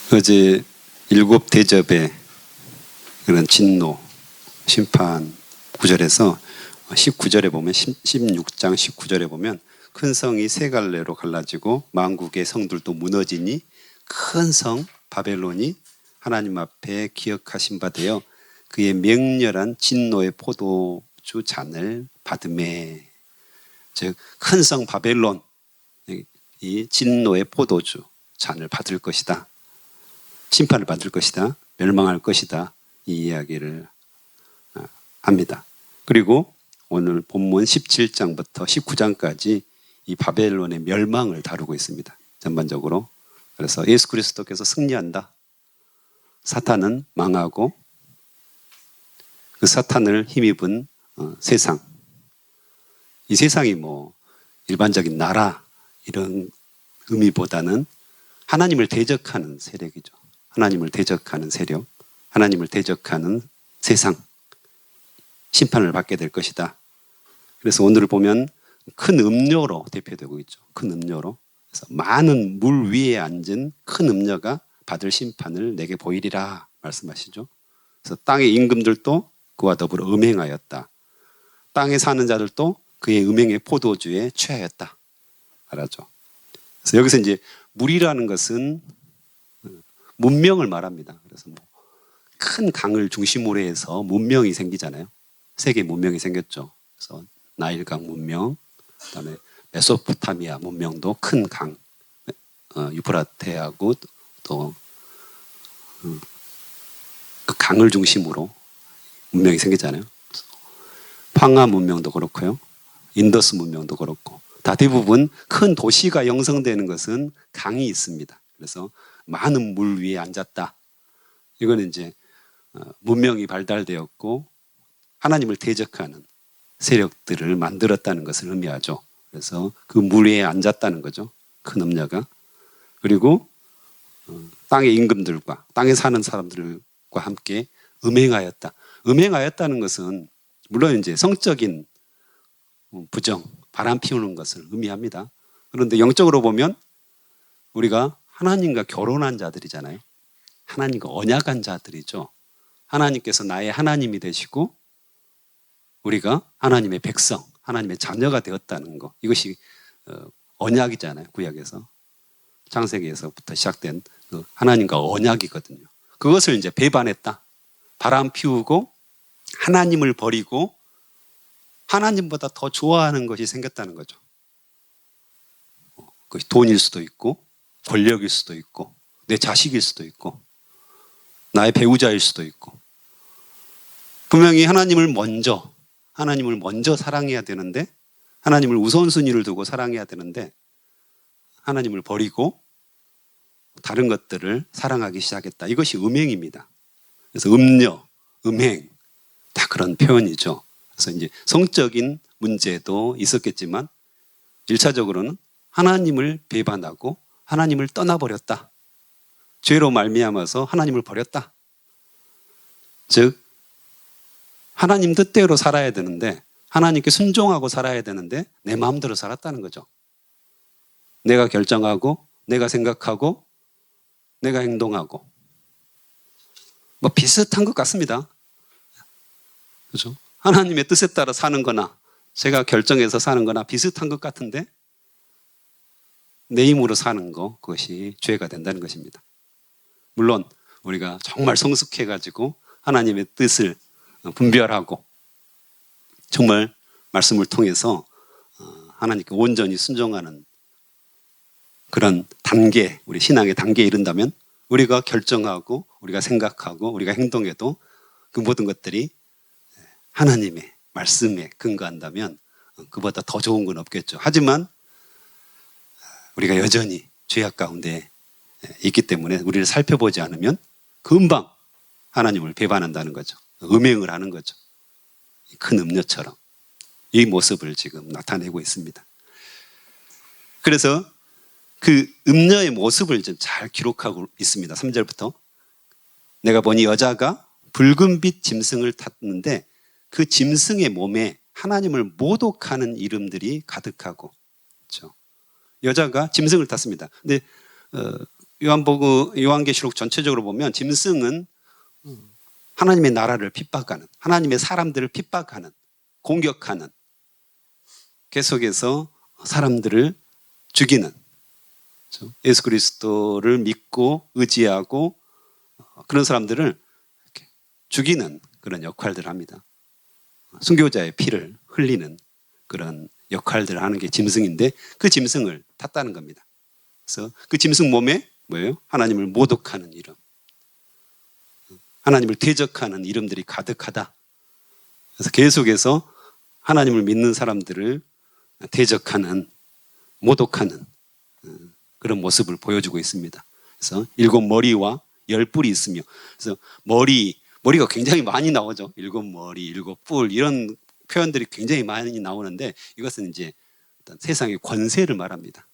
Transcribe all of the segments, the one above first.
어제 일곱 대접의 그런 진노, 심판 구절에서 19절에 보면 16장 19절에 보면 큰 성이 세 갈래로 갈라지고 만국의 성들도 무너지니 큰 성 바벨론이 하나님 앞에 기억하신 바 되어 그의 맹렬한 진노의 포도주 잔을 받음에, 즉 큰 성 바벨론 이 진노의 포도주 잔을 받을 것이다. 심판을 받을 것이다. 멸망할 것이다. 이 이야기를 합니다. 그리고 오늘 본문 17장부터 19장까지 이 바벨론의 멸망을 다루고 있습니다. 전반적으로. 그래서 예수 그리스도께서 승리한다. 사탄은 망하고 그 사탄을 힘입은 세상. 이 세상이 뭐 일반적인 나라 이런 의미보다는 하나님을 대적하는 세력이죠. 하나님을 대적하는 세력, 하나님을 대적하는 세상, 심판을 받게 될 것이다. 그래서 오늘을 보면 큰 음료로 대표되고 있죠. 큰 음료로. 그래서 많은 물 위에 앉은 큰 음녀가 받을 심판을 내게 보이리라 말씀하시죠. 그래서 땅의 임금들도 그와 더불어 음행하였다. 땅에 사는 자들도 그의 음행의 포도주에 취하였다. 말하죠. 그래서 여기서 이제 물이라는 것은 문명을 말합니다. 그래서 뭐 큰 강을 중심으로 해서 문명이 생기잖아요. 세계 문명이 생겼죠. 그래서 나일강 문명, 그다음에 메소포타미아 문명도 큰 강, 유프라테하고 또 그 강을 중심으로 문명이 생겼잖아요. 황하 문명도 그렇고요. 인더스 문명도 그렇고 다 대부분 큰 도시가 형성되는 것은 강이 있습니다. 그래서 많은 물 위에 앉았다. 이거는 이제 문명이 발달되었고 하나님을 대적하는 세력들을 만들었다는 것을 의미하죠. 그래서 그 물 위에 앉았다는 거죠. 큰 음녀가. 그리고 땅의 임금들과 땅에 사는 사람들과 함께 음행하였다. 음행하였다는 것은 물론 이제 성적인 부정, 바람 피우는 것을 의미합니다. 그런데 영적으로 보면 우리가 하나님과 결혼한 자들이잖아요. 하나님과 언약한 자들이죠. 하나님께서 나의 하나님이 되시고 우리가 하나님의 백성, 하나님의 자녀가 되었다는 것. 이것이 언약이잖아요. 구약에서. 창세기에서부터 시작된 그 하나님과 언약이거든요. 그것을 이제 배반했다. 바람 피우고 하나님을 버리고 하나님보다 더 좋아하는 것이 생겼다는 거죠. 그것이 돈일 수도 있고 권력일 수도 있고 내 자식일 수도 있고 나의 배우자일 수도 있고 분명히 하나님을 먼저 사랑해야 되는데 하나님을 우선순위를 두고 사랑해야 되는데 하나님을 버리고 다른 것들을 사랑하기 시작했다. 이것이 음행입니다. 그래서 음녀, 음행 다 그런 표현이죠. 그래서 이제 성적인 문제도 있었겠지만 1차적으로는 하나님을 배반하고 하나님을 떠나버렸다. 죄로 말미암아서 하나님을 버렸다. 즉 하나님 뜻대로 살아야 되는데 하나님께 순종하고 살아야 되는데 내 마음대로 살았다는 거죠. 내가 결정하고 내가 생각하고 내가 행동하고 뭐 비슷한 것 같습니다. 그렇죠? 하나님의 뜻에 따라 사는 거나 제가 결정해서 사는 거나 비슷한 것 같은데 내 힘으로 사는 거 그것이 죄가 된다는 것입니다. 물론 우리가 정말 성숙해가지고 하나님의 뜻을 분별하고 정말 말씀을 통해서 하나님께 온전히 순종하는 그런 단계, 우리 신앙의 단계에 이른다면 우리가 결정하고 우리가 생각하고 우리가 행동해도 그 모든 것들이 하나님의 말씀에 근거한다면 그보다 더 좋은 건 없겠죠. 하지만 우리가 여전히 죄악 가운데 있기 때문에 우리를 살펴보지 않으면 금방 하나님을 배반한다는 거죠. 음행을 하는 거죠. 큰 음녀처럼 이 모습을 지금 나타내고 있습니다. 그래서 그 음녀의 모습을 잘 기록하고 있습니다. 3절부터 내가 보니 여자가 붉은빛 짐승을 탔는데 그 짐승의 몸에 하나님을 모독하는 이름들이 가득하고 그렇죠. 여자가 짐승을 탔습니다. 근데 요한계시록 전체적으로 보면 짐승은 하나님의 나라를 핍박하는, 하나님의 사람들을 핍박하는, 공격하는, 계속해서 사람들을 죽이는, 그렇죠? 예수 그리스도를 믿고 의지하고 그런 사람들을 이렇게 죽이는 그런 역할들을 합니다. 순교자의 피를 흘리는 그런 역할들을 하는 게 짐승인데, 그 짐승을 탔다는 겁니다. 그래서 그 짐승 몸에 뭐예요? 하나님을 모독하는 이름, 하나님을 대적하는 이름들이 가득하다. 그래서 계속해서 하나님을 믿는 사람들을 대적하는, 모독하는 그런 모습을 보여주고 있습니다. 그래서 7머리와 10뿔이 있으며, 그래서 머리가 굉장히 많이 나오죠. 7머리, 7뿔 이런 표현들이 굉장히 많이 나오는데, 이것은 이제 어떤 세상의 권세를 말합니다.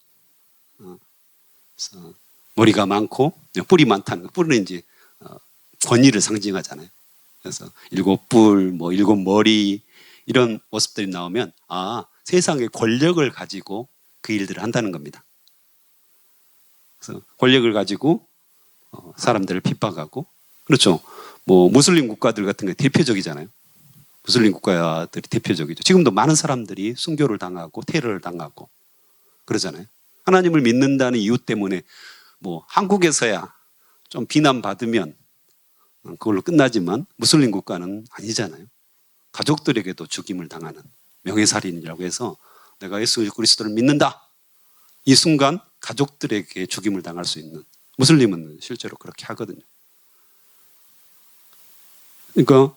그래서 머리가 많고 뿔이 많다는 거, 뿔은 이제 권위를 상징하잖아요. 그래서 7뿔, 뭐 7머리 이런 모습들이 나오면 세상의 권력을 가지고 그 일들을 한다는 겁니다. 그래서 권력을 가지고 사람들을 핍박하고, 그렇죠. 뭐 무슬림 국가들 같은 게 대표적이잖아요. 무슬림 국가들이 대표적이죠. 지금도 많은 사람들이 순교를 당하고 테러를 당하고 그러잖아요. 하나님을 믿는다는 이유 때문에 뭐 한국에서야 좀 비난받으면 그걸로 끝나지만 무슬림 국가는 아니잖아요. 가족들에게도 죽임을 당하는, 명예살인이라고 해서 내가 예수 그리스도를 믿는다, 이 순간 가족들에게 죽임을 당할 수 있는, 무슬림은 실제로 그렇게 하거든요. 그러니까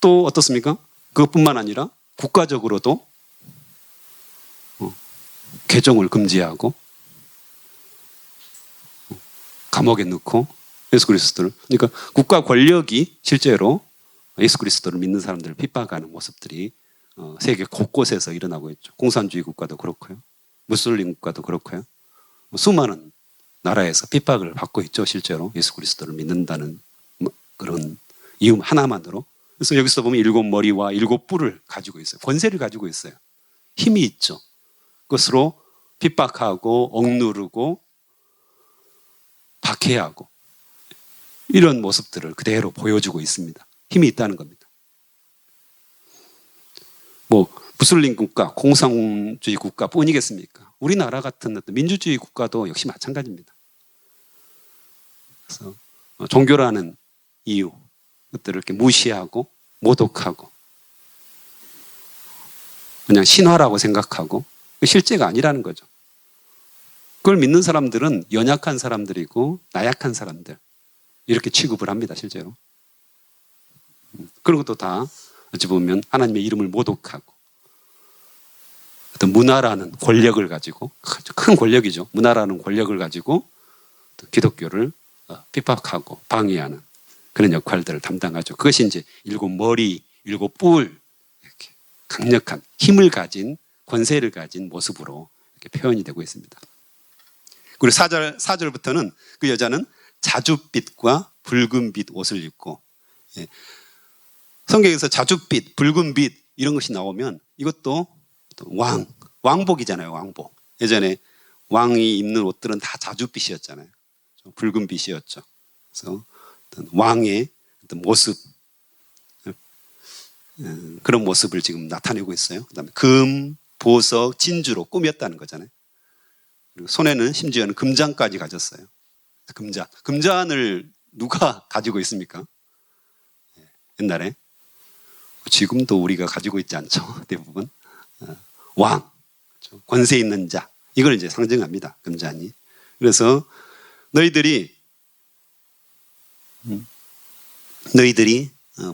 또 어떻습니까? 그것뿐만 아니라 국가적으로도 개종을 금지하고 감옥에 넣고 예수 그리스도를, 그러니까 국가 권력이 실제로 예수 그리스도를 믿는 사람들을 핍박하는 모습들이 세계 곳곳에서 일어나고 있죠. 공산주의 국가도 그렇고요, 무슬림 국가도 그렇고요, 수많은 나라에서 핍박을 받고 있죠. 실제로 예수 그리스도를 믿는다는 그런 이유 하나만으로. 그래서 여기서 보면 7머리와 7뿔을 가지고 있어요. 권세를 가지고 있어요. 힘이 있죠. 그것으로 핍박하고 억누르고 박해하고 이런 모습들을 그대로 보여주고 있습니다. 힘이 있다는 겁니다. 뭐 무슬림 국가, 공산주의 국가뿐이겠습니까? 우리나라 같은 어떤 민주주의 국가도 역시 마찬가지입니다. 그래서 종교라는 이유, 그것들을 이렇게 무시하고 모독하고 그냥 신화라고 생각하고 실제가 아니라는 거죠. 그걸 믿는 사람들은 연약한 사람들이고 나약한 사람들 이렇게 취급을 합니다. 실제로. 그런 것도 다 어찌 보면 하나님의 이름을 모독하고 어떤 문화라는 권력을 가지고, 큰 권력이죠. 문화라는 권력을 가지고 기독교를 핍박하고 방해하는 그런 역할들을 담당하죠. 그것이 이제 7머리, 7뿔 이렇게 강력한 힘을 가진, 권세를 가진 모습으로 이렇게 표현이 되고 있습니다. 그리고 4절부터는 그 여자는 자줏빛과 붉은빛 옷을 입고, 성경에서 자줏빛, 붉은빛 이런 것이 나오면 이것도 왕복이잖아요. 왕복. 예전에 왕이 입는 옷들은 다 자줏빛이었잖아요. 붉은빛이었죠. 그래서 어떤 왕의 어떤 모습, 그런 모습을 지금 나타내고 있어요. 그다음에 금, 보석, 진주로 꾸몄다는 거잖아요. 그리고 손에는 심지어는 금잔까지 가졌어요. 금잔을 누가 가지고 있습니까? 옛날에. 지금도 우리가 가지고 있지 않죠. 대부분. 왕, 권세 있는 자, 이걸 이제 상징합니다. 금잔이. 그래서 너희들이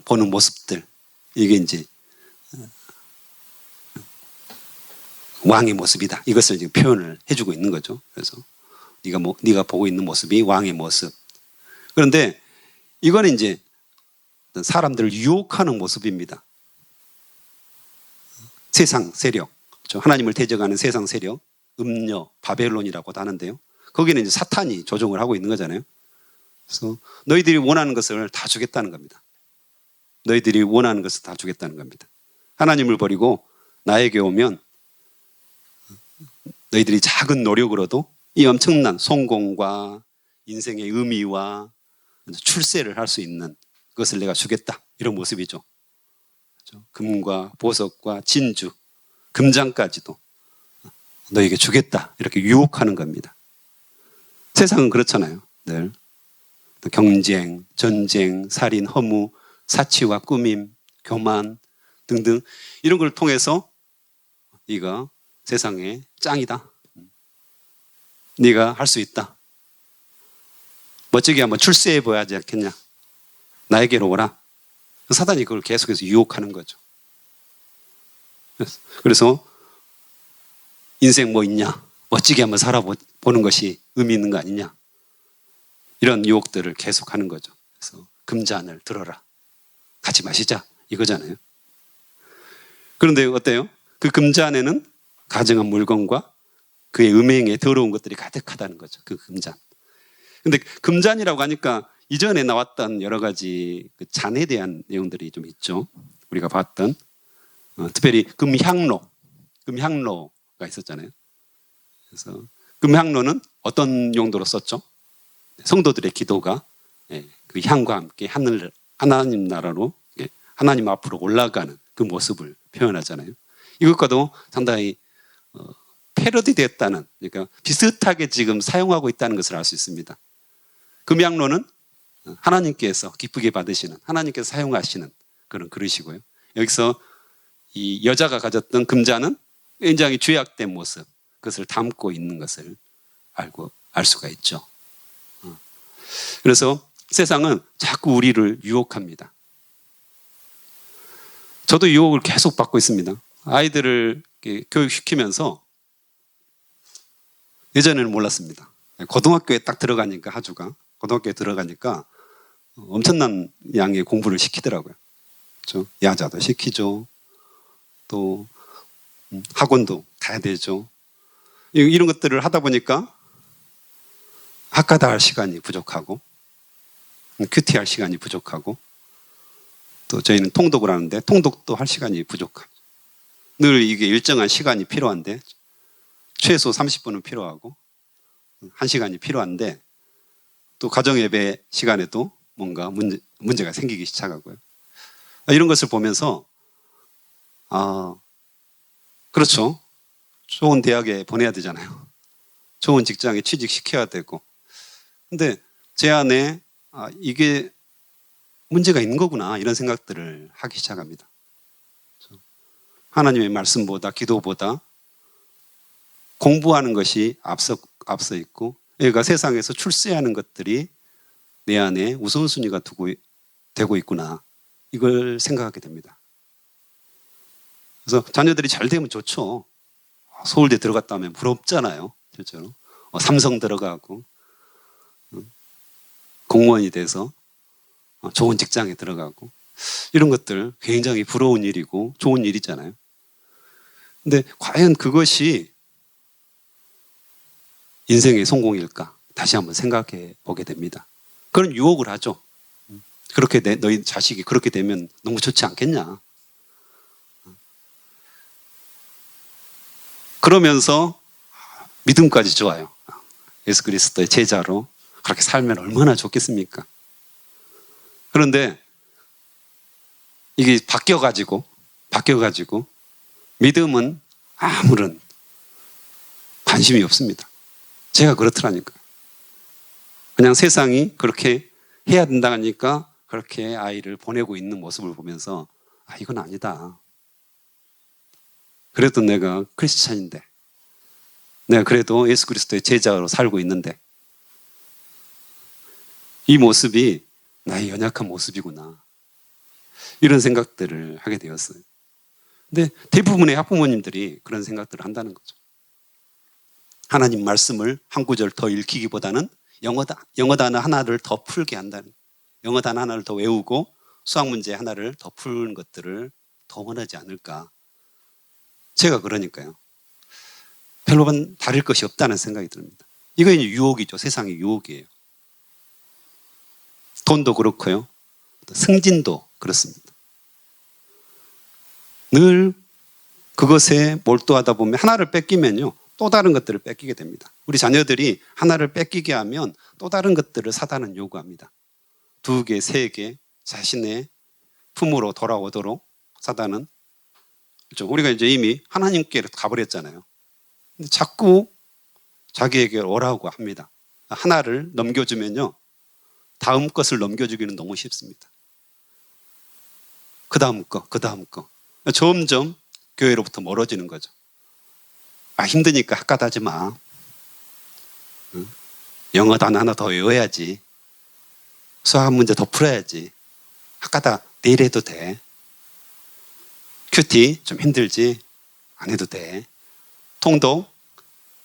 보는 모습들, 이게 이제 왕의 모습이다. 이것을 지금 표현을 해주고 있는 거죠. 그래서 네가 보고 있는 모습이 왕의 모습. 그런데 이거는 이제 사람들을 유혹하는 모습입니다. 세상 세력, 하나님을 대적하는 세상 세력, 음녀, 바벨론이라고도 하는데요. 거기는 이제 사탄이 조종을 하고 있는 거잖아요. 그래서 너희들이 원하는 것을 다 주겠다는 겁니다. 너희들이 원하는 것을 다 주겠다는 겁니다. 하나님을 버리고 나에게 오면 너희들이 작은 노력으로도 이 엄청난 성공과 인생의 의미와 출세를 할 수 있는 그것을 내가 주겠다. 이런 모습이죠. 금과 보석과 진주, 금장까지도 너에게 주겠다. 이렇게 유혹하는 겁니다. 세상은 그렇잖아요. 늘 경쟁, 전쟁, 살인, 허무, 사치와 꾸밈, 교만 등등 이런 걸 통해서 네가 세상의 짱이다. 네가 할 수 있다. 멋지게 한번 출세해 보야지 않겠냐. 나에게로 오라. 사단이 그걸 계속해서 유혹하는 거죠. 그래서 인생 뭐 있냐. 멋지게 한번 살아보는 것이 의미 있는 거 아니냐. 이런 유혹들을 계속하는 거죠. 그래서 금잔을 들어라. 같이 마시자. 이거잖아요. 그런데 어때요? 그 금잔에는 가증한 물건과 그의 음행에 더러운 것들이 가득하다는 거죠. 그 금잔. 근데 금잔이라고 하니까 이전에 나왔던 여러 가지 그 잔에 대한 내용들이 좀 있죠. 우리가 봤던 특별히 금향로가 있었잖아요. 그래서 금향로는 어떤 용도로 썼죠? 성도들의 기도가 그 향과 함께 하나님 나라로 하나님 앞으로 올라가는 그 모습을 표현하잖아요. 이것과도 상당히 패러디 됐다는, 그러니까 비슷하게 지금 사용하고 있다는 것을 알 수 있습니다. 금향로는 하나님께서 기쁘게 받으시는, 하나님께서 사용하시는 그런 그릇이고요. 여기서 이 여자가 가졌던 금잔은 굉장히 죄악된 모습, 그것을 담고 있는 것을 알 수가 있죠. 그래서 세상은 자꾸 우리를 유혹합니다. 저도 유혹을 계속 받고 있습니다. 아이들을 교육시키면서 예전에는 몰랐습니다. 고등학교에 딱 들어가니까 하주가 고등학교에 들어가니까 엄청난 양의 공부를 시키더라고요. 그렇죠? 야자도 시키죠. 또 학원도 가야 되죠. 이런 것들을 하다 보니까 학가다 할 시간이 부족하고 큐티 할 시간이 부족하고 또 저희는 통독을 하는데 통독도 할 시간이 부족하고 늘 이게 일정한 시간이 필요한데 최소 30분은 필요하고 1시간이 필요한데 또 가정예배 시간에도 뭔가 문제가 생기기 시작하고요. 이런 것을 보면서 그렇죠. 좋은 대학에 보내야 되잖아요. 좋은 직장에 취직시켜야 되고 근데 제 안에 이게 문제가 있는 거구나 이런 생각들을 하기 시작합니다. 하나님의 말씀보다 기도보다 공부하는 것이 앞서 있고 그러니까 세상에서 출세하는 것들이 내 안에 우선순위가 되고 있구나 이걸 생각하게 됩니다. 그래서 자녀들이 잘 되면 좋죠. 서울대 들어갔다 하면 부럽잖아요. 실제로 삼성 들어가고 공무원이 돼서 좋은 직장에 들어가고 이런 것들 굉장히 부러운 일이고 좋은 일이잖아요. 근데 과연 그것이 인생의 성공일까? 다시 한번 생각해 보게 됩니다. 그런 유혹을 하죠. 그렇게 너희 자식이 그렇게 되면 너무 좋지 않겠냐? 그러면서 믿음까지 좋아요. 예수 그리스도의 제자로 그렇게 살면 얼마나 좋겠습니까? 그런데 이게 바뀌어가지고 믿음은 아무런 관심이 없습니다. 제가 그렇더라니까요. 그냥 세상이 그렇게 해야 된다니까 그렇게 아이를 보내고 있는 모습을 보면서 이건 아니다. 그래도 내가 크리스찬인데 내가 그래도 예수 그리스도의 제자로 살고 있는데 이 모습이 나의 연약한 모습이구나. 이런 생각들을 하게 되었어요. 근데 대부분의 학부모님들이 그런 생각들을 한다는 거죠. 하나님 말씀을 한 구절 더 읽히기보다는 영어 단어 하나를 더 풀게 한다는, 영어 단어 하나를 더 외우고 수학 문제 하나를 더 푸는 것들을 더 원하지 않을까. 제가 그러니까요. 별로는 다를 것이 없다는 생각이 듭니다. 이거 이제 유혹이죠. 세상의 유혹이에요. 돈도 그렇고요. 승진도 그렇습니다. 늘 그것에 몰두하다 보면 하나를 뺏기면요. 또 다른 것들을 뺏기게 됩니다. 우리 자녀들이 하나를 뺏기게 하면 또 다른 것들을 사단은 요구합니다. 2개, 3개 자신의 품으로 돌아오도록 사단은, 그렇죠? 우리가 이제 이미 하나님께 가버렸잖아요. 근데 자꾸 자기에게 오라고 합니다. 하나를 넘겨주면요, 다음 것을 넘겨주기는 너무 쉽습니다. 그 다음 거, 그 다음 거. 점점 교회로부터 멀어지는 거죠. 힘드니까 학과도 하지 마. 영어 단어 하나 더 외워야지. 수학 문제 더 풀어야지. 학과다 내일 해도 돼. 큐티 좀 힘들지? 안 해도 돼. 통독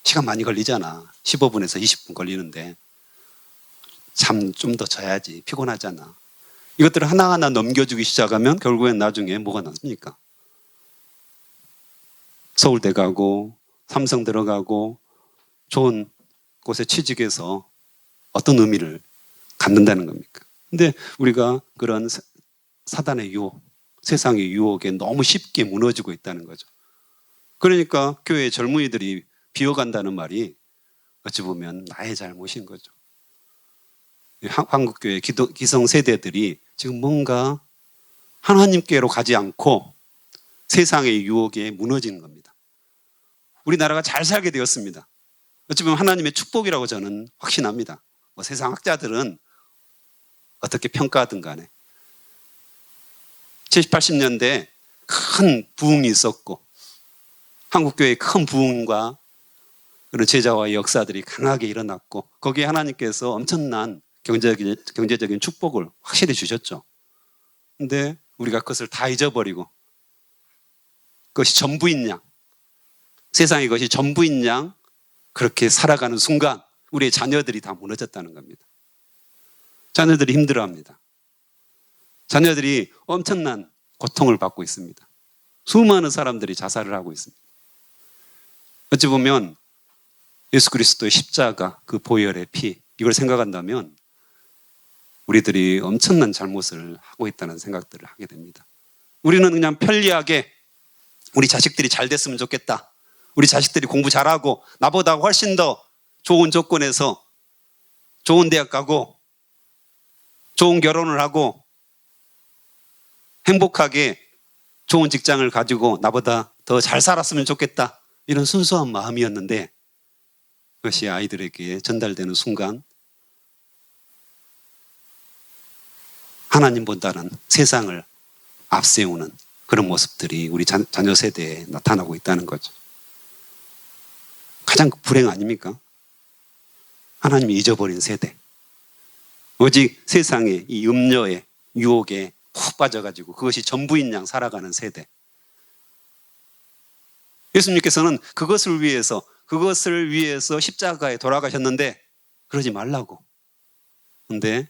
시간 많이 걸리잖아. 15분에서 20분 걸리는데 잠 좀 더 자야지. 피곤하잖아. 이것들을 하나하나 넘겨주기 시작하면 결국엔 나중에 뭐가 남습니까? 서울대 가고 삼성 들어가고 좋은 곳에 취직해서 어떤 의미를 갖는다는 겁니까? 근데 우리가 그런 사단의 유혹, 세상의 유혹에 너무 쉽게 무너지고 있다는 거죠. 그러니까 교회의 젊은이들이 비어간다는 말이 어찌 보면 나의 잘못인 거죠. 한국교회 기성세대들이 지금 뭔가 하나님께로 가지 않고 세상의 유혹에 무너지는 겁니다. 우리나라가 잘 살게 되었습니다. 어찌 보면 하나님의 축복이라고 저는 확신합니다. 세상 학자들은 어떻게 평가하든 간에 70, 80년대 큰 부흥이 있었고 한국교회의 큰 부흥과 그런 제자와의 역사들이 강하게 일어났고 거기에 하나님께서 엄청난 경제적인 축복을 확실히 주셨죠. 근데 우리가 그것을 다 잊어버리고 그것이 전부인 양, 세상에 그것이 전부인 양 그렇게 살아가는 순간 우리의 자녀들이 다 무너졌다는 겁니다. 자녀들이 힘들어합니다. 자녀들이 엄청난 고통을 받고 있습니다. 수많은 사람들이 자살을 하고 있습니다. 어찌 보면 예수 그리스도의 십자가, 그 보혈의 피, 이걸 생각한다면 우리들이 엄청난 잘못을 하고 있다는 생각들을 하게 됩니다. 우리는 그냥 편리하게 우리 자식들이 잘 됐으면 좋겠다. 우리 자식들이 공부 잘하고 나보다 훨씬 더 좋은 조건에서 좋은 대학 가고 좋은 결혼을 하고 행복하게 좋은 직장을 가지고 나보다 더 잘 살았으면 좋겠다. 이런 순수한 마음이었는데 그것이 아이들에게 전달되는 순간 하나님보다는 세상을 앞세우는 그런 모습들이 우리 자녀 세대에 나타나고 있다는 거죠. 가장 불행 아닙니까? 하나님이 잊어버린 세대. 오직 세상의 이 음녀의 유혹에 푹 빠져가지고 그것이 전부인 양 살아가는 세대. 예수님께서는 그것을 위해서 십자가에 돌아가셨는데 그러지 말라고. 근데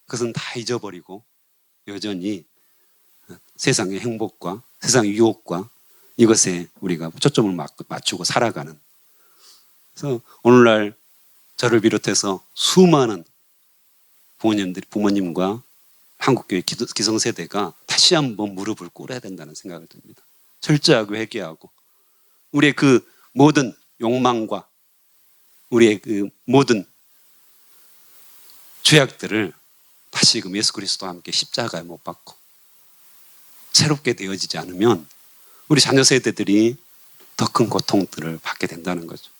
그것은 다 잊어버리고 여전히 세상의 행복과 세상의 유혹과 이것에 우리가 초점을 맞추고 살아가는. 그래서 오늘날 저를 비롯해서 수많은 부모님과 한국교회 기성세대가 다시 한번 무릎을 꿇어야 된다는 생각을 듭니다. 철저하게 회개하고 우리의 그 모든 욕망과 우리의 그 모든 죄악들을 다시금 예수 그리스도와 함께 십자가에 못 박고 새롭게 되어지지 않으면 우리 자녀 세대들이 더 큰 고통들을 받게 된다는 거죠.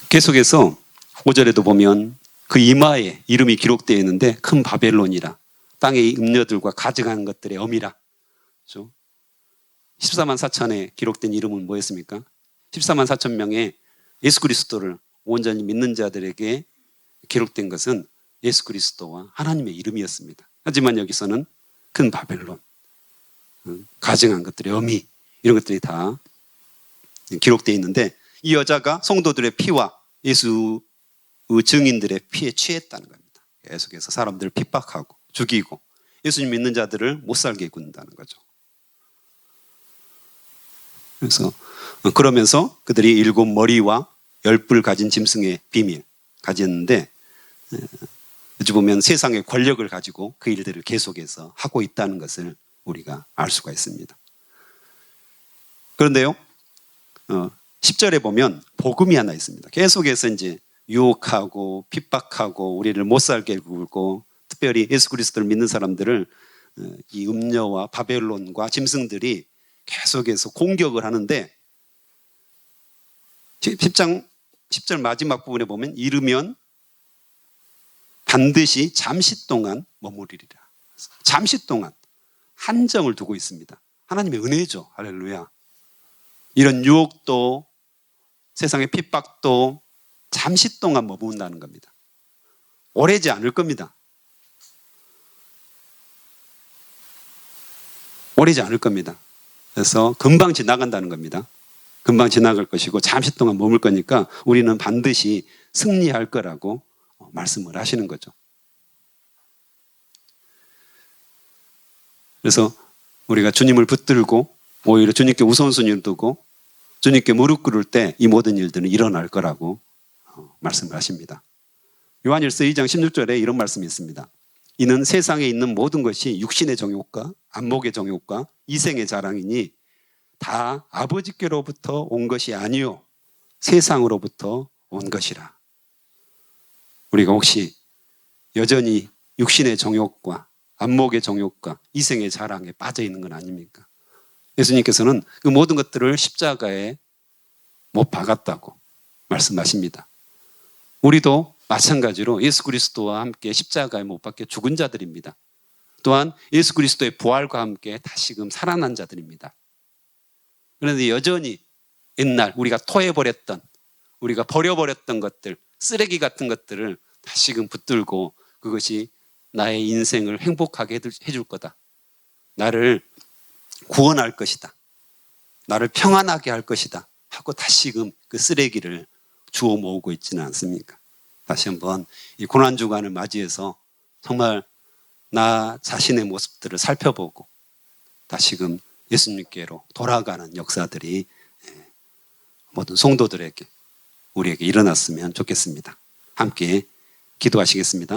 계속해서 5절에도 보면 그 이마에 이름이 기록되어 있는데 큰 바벨론이라 땅의 음녀들과 가증한 것들의 어미라. 그렇죠? 14만 4천에 기록된 이름은 뭐였습니까? 14만 4천 명의 예수 그리스도를 온전히 믿는 자들에게 기록된 것은 예수 그리스도와 하나님의 이름이었습니다. 하지만 여기서는 큰 바벨론, 가증한 것들의 어미, 이런 것들이 다 기록되어 있는데 이 여자가 성도들의 피와 예수 증인들의 피에 취했다는 겁니다. 계속해서 사람들을 핍박하고 죽이고 예수님 믿는 자들을 못 살게 군다는 거죠. 그래서 그러면서 그들이 7 머리와 10뿔 가진 짐승의 비밀 가졌는데 어찌 보면 세상의 권력을 가지고 그 일들을 계속해서 하고 있다는 것을 우리가 알 수가 있습니다. 그런데요, 10절에 보면 복음이 하나 있습니다. 계속해서 이제 유혹하고 핍박하고 우리를 못 살게 굴고, 특별히 예수 그리스도를 믿는 사람들을 이 음녀와 바벨론과 짐승들이 계속해서 공격을 하는데, 10장 10절 마지막 부분에 보면 이르면 반드시 잠시 동안 머무르리라. 잠시 동안 한정을 두고 있습니다. 하나님의 은혜죠. 할렐루야. 이런 유혹도 세상의 핍박도 잠시 동안 머문다는 겁니다. 오래지 않을 겁니다. 오래지 않을 겁니다. 그래서 금방 지나간다는 겁니다. 금방 지나갈 것이고 잠시 동안 머물 거니까 우리는 반드시 승리할 거라고 말씀을 하시는 거죠. 그래서 우리가 주님을 붙들고 오히려 주님께 우선순위를 두고 주님께 무릎 꿇을 때 이 모든 일들은 일어날 거라고 말씀을 하십니다. 요한일서 2장 16절에 이런 말씀이 있습니다. 이는 세상에 있는 모든 것이 육신의 정욕과 안목의 정욕과 이생의 자랑이니 다 아버지께로부터 온 것이 아니요 세상으로부터 온 것이라. 우리가 혹시 여전히 육신의 정욕과 안목의 정욕과 이생의 자랑에 빠져 있는 건 아닙니까? 예수님께서는 그 모든 것들을 십자가에 못 박았다고 말씀하십니다. 우리도 마찬가지로 예수 그리스도와 함께 십자가에 못 박혀 죽은 자들입니다. 또한 예수 그리스도의 부활과 함께 다시금 살아난 자들입니다. 그런데 여전히 옛날 우리가 토해버렸던, 우리가 버려버렸던 것들, 쓰레기 같은 것들을 다시금 붙들고 그것이 나의 인생을 행복하게 해줄 거다. 나를 구원할 것이다. 나를 평안하게 할 것이다. 하고 다시금 그 쓰레기를 주워 모으고 있지는 않습니까? 다시 한번 이 고난주간을 맞이해서 정말 나 자신의 모습들을 살펴보고 다시금 예수님께로 돌아가는 역사들이 모든 성도들에게 우리에게 일어났으면 좋겠습니다. 함께 기도하시겠습니다.